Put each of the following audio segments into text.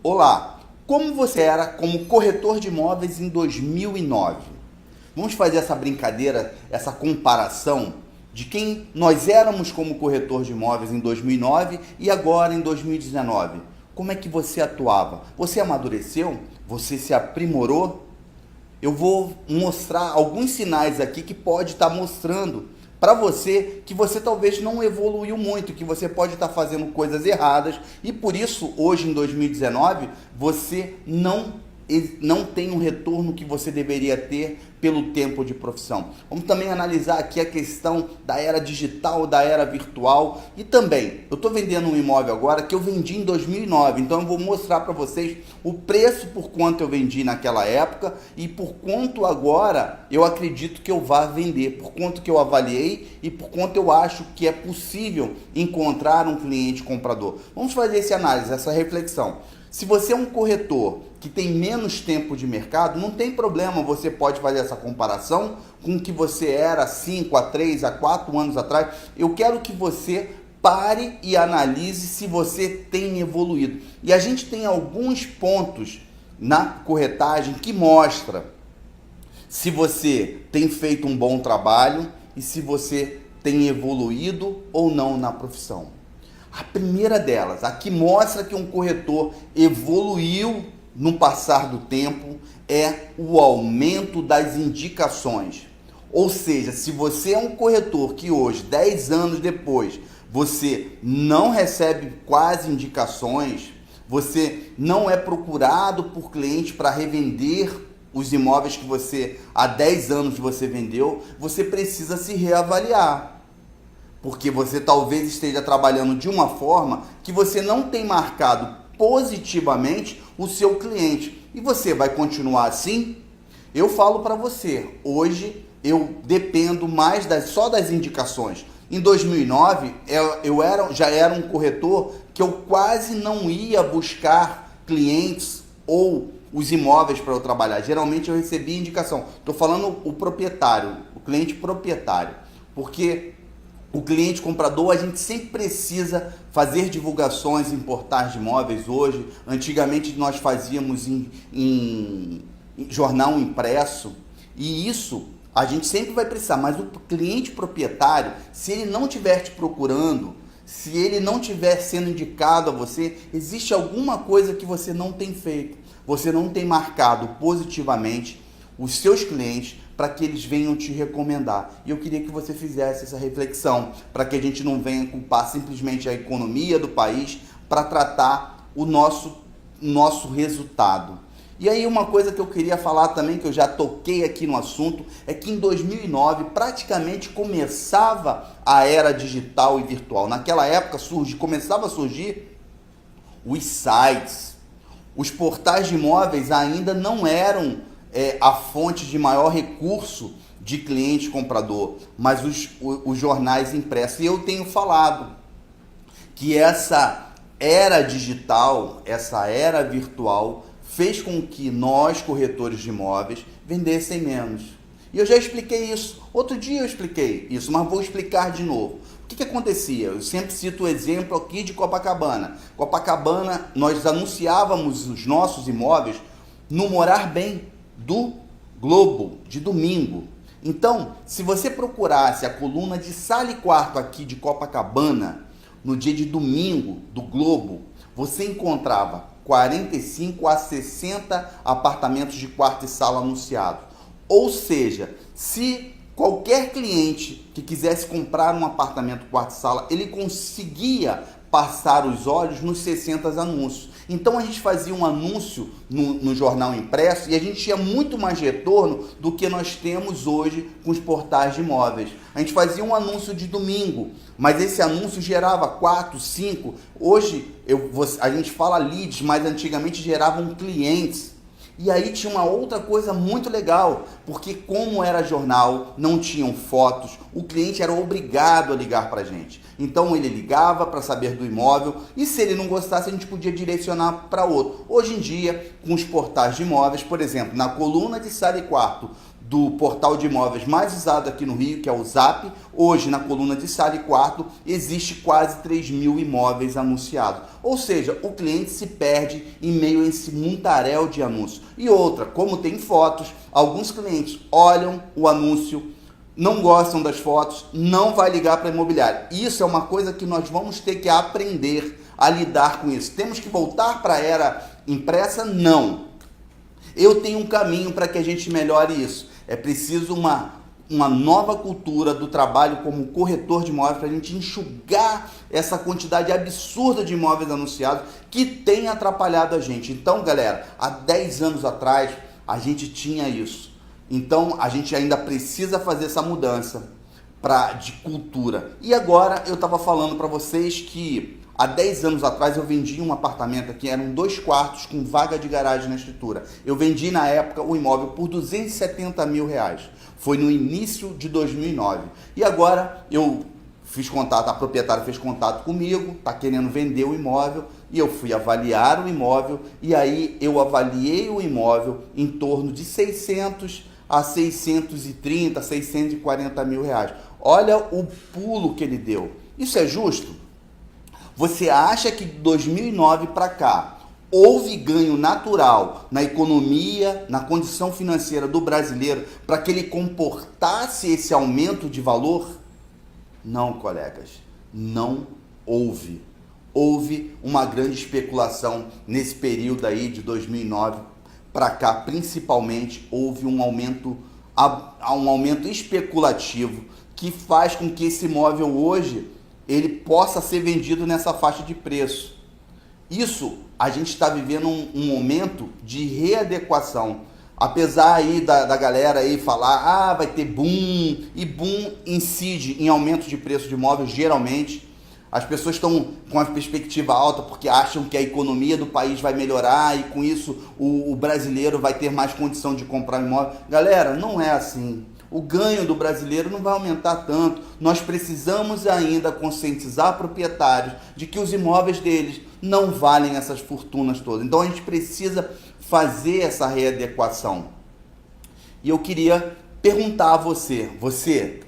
Olá, como você era como corretor de imóveis em 2009? Vamos fazer essa brincadeira, essa comparação de quem nós éramos como corretor de imóveis em 2009 e agora em 2019. Como é que você atuava? Você amadureceu? Você se aprimorou? Eu vou mostrar alguns sinais aqui que pode estar mostrando para você que você talvez não evoluiu muito, que você pode estar fazendo coisas erradas e por isso hoje em 2019 você não tem um retorno que você deveria ter pelo tempo de profissão. Vamos também analisar aqui a questão da era digital, da era virtual e também, eu estou vendendo um imóvel agora que eu vendi em 2009, então eu vou mostrar para vocês o preço por quanto eu vendi naquela época e por quanto agora eu acredito que eu vá vender, por quanto que eu avaliei e por quanto eu acho que é possível encontrar um cliente comprador. Vamos fazer essa análise, essa reflexão. Se você é um corretor que tem menos tempo de mercado, não tem problema, você pode fazer essa comparação com o que você era 5 a 3 a 4 anos atrás. Eu quero que você pare e analise se você tem evoluído. E a gente tem alguns pontos na corretagem que mostra se você tem feito um bom trabalho e se você tem evoluído ou não na profissão. A primeira delas, a que mostra que um corretor evoluiu no passar do tempo, é o aumento das indicações. Ou seja, se você é um corretor que hoje, 10 anos depois, você não recebe quase indicações, você não é procurado por cliente para revender os imóveis que você há 10 anos você vendeu, você precisa se reavaliar. Porque você talvez esteja trabalhando de uma forma que você não tem marcado positivamente o seu cliente. E você vai continuar assim? Eu falo para você, hoje eu dependo mais só das indicações. Em 2009, já era um corretor que eu quase não ia buscar clientes ou os imóveis para eu trabalhar. Geralmente eu recebia indicação. Estou falando o proprietário, o cliente proprietário. Porque o cliente comprador, a gente sempre precisa fazer divulgações em portais de imóveis hoje. Antigamente nós fazíamos em jornal impresso e isso a gente sempre vai precisar. Mas o cliente proprietário, se ele não estiver te procurando, se ele não estiver sendo indicado a você, existe alguma coisa que você não tem feito. Você não tem marcado positivamente os seus clientes para que eles venham te recomendar. E eu queria que você fizesse essa reflexão, para que a gente não venha culpar simplesmente a economia do país para tratar o nosso resultado. E aí uma coisa que eu queria falar também, que eu já toquei aqui no assunto, é que em 2009 praticamente começava a era digital e virtual. Naquela época começava a surgir os sites, os portais de imóveis ainda não eram a fonte de maior recurso de cliente comprador, mas os jornais impressos. E eu tenho falado que essa era digital, essa era virtual, fez com que nós, corretores de imóveis, vendessem menos. E eu já expliquei isso. Outro dia eu expliquei isso, mas vou explicar de novo. O que acontecia? Eu sempre cito o exemplo aqui de Copacabana. Copacabana, nós anunciávamos os nossos imóveis no Morar Bem do Globo, de domingo. Então, se você procurasse a coluna de sala e quarto aqui de Copacabana, no dia de domingo do Globo, você encontrava 45 a 60 apartamentos de quarto e sala anunciados. Ou seja, se qualquer cliente que quisesse comprar um apartamento quarto e sala, ele conseguia passar os olhos nos 60 anúncios. Então a gente fazia um anúncio no jornal impresso e a gente tinha muito mais retorno do que nós temos hoje com os portais de imóveis. A gente fazia um anúncio de domingo, mas esse anúncio gerava 4, 5. Hoje a gente fala leads, mas antigamente geravam clientes. E aí tinha uma outra coisa muito legal, porque como era jornal, não tinham fotos, o cliente era obrigado a ligar para a gente. Então ele ligava para saber do imóvel e se ele não gostasse a gente podia direcionar para outro. Hoje em dia, com os portais de imóveis, por exemplo, na coluna de sala e quarto do portal de imóveis mais usado aqui no Rio, que é o Zap. Hoje, na coluna de sala e quarto, existe quase 3.000 imóveis anunciados. Ou seja, o cliente se perde em meio a esse mundaréu de anúncios. E outra, como tem fotos, alguns clientes olham o anúncio, não gostam das fotos, não vai ligar para a imobiliária. Isso é uma coisa que nós vamos ter que aprender a lidar com isso. Temos que voltar para a era impressa? Não. Eu tenho um caminho para que a gente melhore isso. É preciso uma nova cultura do trabalho como corretor de imóveis para a gente enxugar essa quantidade absurda de imóveis anunciados que tem atrapalhado a gente. Então, galera, há 10 anos atrás a gente tinha isso. Então, a gente ainda precisa fazer essa mudança de cultura. E agora eu estava falando para vocês que há 10 anos atrás eu vendi um apartamento aqui, eram 2 quartos com vaga de garagem na escritura. Eu vendi na época o imóvel por R$270 mil. Foi no início de 2009. E agora eu fiz contato, a proprietária fez contato comigo, está querendo vender o imóvel, e eu fui avaliar o imóvel, e aí eu avaliei o imóvel em torno de 600 a 630, 640 mil reais. Olha o pulo que ele deu. Isso é justo? Você acha que de 2009 para cá houve ganho natural na economia, na condição financeira do brasileiro para que ele comportasse esse aumento de valor? Não, colegas, não houve. Houve uma grande especulação nesse período aí de 2009 para cá, principalmente houve um aumento especulativo que faz com que esse imóvel hoje ele possa ser vendido nessa faixa de preço. Isso, a gente está vivendo um momento de readequação. Apesar aí da galera aí falar, vai ter boom, e boom incide em aumento de preço de imóveis, geralmente. As pessoas estão com a perspectiva alta porque acham que a economia do país vai melhorar e com isso o brasileiro vai ter mais condição de comprar imóvel. Galera, não é assim. O ganho do brasileiro não vai aumentar tanto. Nós precisamos ainda conscientizar proprietários de que os imóveis deles não valem essas fortunas todas. Então a gente precisa fazer essa readequação. E eu queria perguntar a você,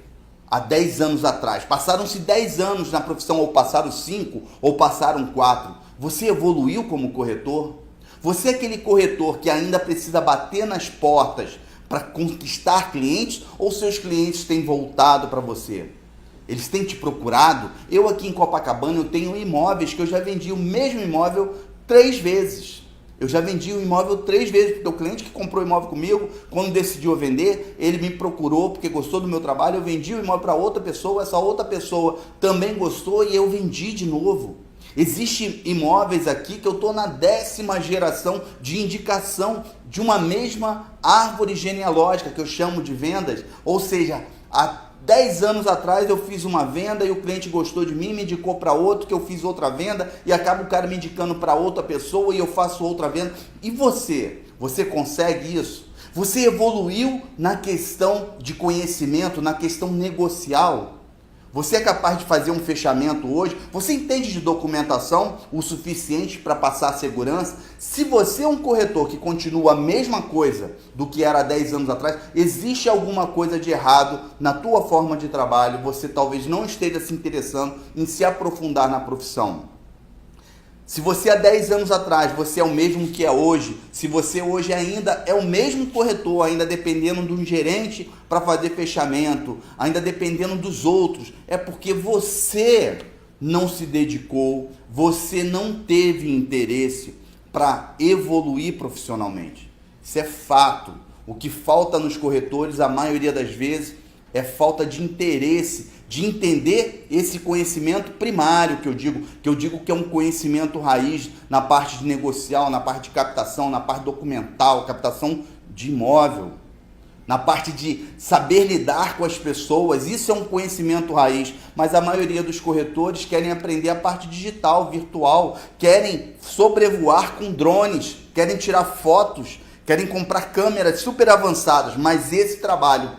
há 10 anos atrás, passaram-se 10 anos na profissão, ou passaram 5, ou passaram 4, você evoluiu como corretor? Você é aquele corretor que ainda precisa bater nas portas para conquistar clientes, ou seus clientes têm voltado para você? Eles têm te procurado? Eu aqui em Copacabana eu tenho imóveis que eu já vendi o mesmo imóvel 3 vezes. Eu já vendi o imóvel 3 vezes, porque o cliente que comprou o imóvel comigo, quando decidiu vender, ele me procurou porque gostou do meu trabalho, eu vendi o imóvel para outra pessoa, essa outra pessoa também gostou e eu vendi de novo. Existem imóveis aqui que eu estou na 10ª geração de indicação de uma mesma árvore genealógica, que eu chamo de vendas, ou seja, há 10 anos atrás eu fiz uma venda e o cliente gostou de mim, me indicou para outro, que eu fiz outra venda e acaba o cara me indicando para outra pessoa e eu faço outra venda. E você? Você consegue isso? Você evoluiu na questão de conhecimento, na questão negocial? Você é capaz de fazer um fechamento hoje? Você entende de documentação o suficiente para passar segurança? Se você é um corretor que continua a mesma coisa do que era há 10 anos atrás, existe alguma coisa de errado na tua forma de trabalho, você talvez não esteja se interessando em se aprofundar na profissão. Se você há 10 anos atrás, você é o mesmo que é hoje, se você hoje ainda é o mesmo corretor, ainda dependendo de um gerente para fazer fechamento, ainda dependendo dos outros, é porque você não se dedicou, você não teve interesse para evoluir profissionalmente. Isso é fato. O que falta nos corretores, a maioria das vezes, é falta de interesse, de entender esse conhecimento primário que eu digo que é um conhecimento raiz na parte de negocial, na parte de captação, na parte documental, captação de imóvel, na parte de saber lidar com as pessoas. Isso é um conhecimento raiz, mas a maioria dos corretores querem aprender a parte digital, virtual, querem sobrevoar com drones, querem tirar fotos, querem comprar câmeras super avançadas, mas esse trabalho,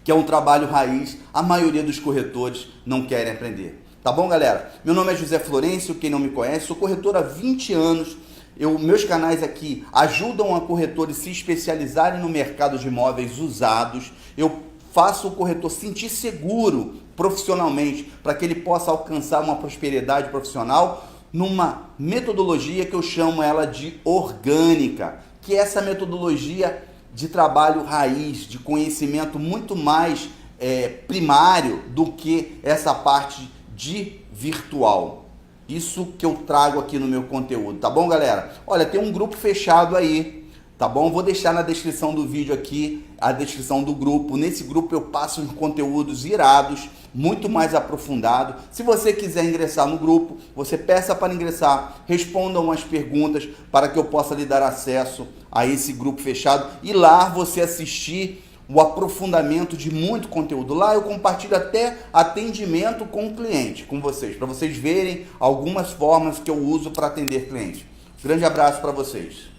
que é um trabalho raiz, a maioria dos corretores não querem aprender. Tá bom, galera? Meu nome é José Florencio, quem não me conhece, sou corretor há 20 anos, Meus canais aqui ajudam a corretores se especializarem no mercado de imóveis usados. Eu faço o corretor sentir seguro profissionalmente para que ele possa alcançar uma prosperidade profissional numa metodologia que eu chamo ela de orgânica, que é essa metodologia de trabalho raiz, de conhecimento muito mais primário do que essa parte de virtual. Isso que eu trago aqui no meu conteúdo, tá bom, galera? Olha, tem um grupo fechado aí, tá bom? Vou deixar na descrição do vídeo aqui a descrição do grupo. Nesse grupo eu passo conteúdos irados, muito mais aprofundado. Se você quiser ingressar no grupo, você peça para ingressar, respondam as perguntas para que eu possa lhe dar acesso a esse grupo fechado e lá você assistir o aprofundamento de muito conteúdo. Lá eu compartilho até atendimento com o cliente, com vocês, para vocês verem algumas formas que eu uso para atender clientes. Grande abraço para vocês.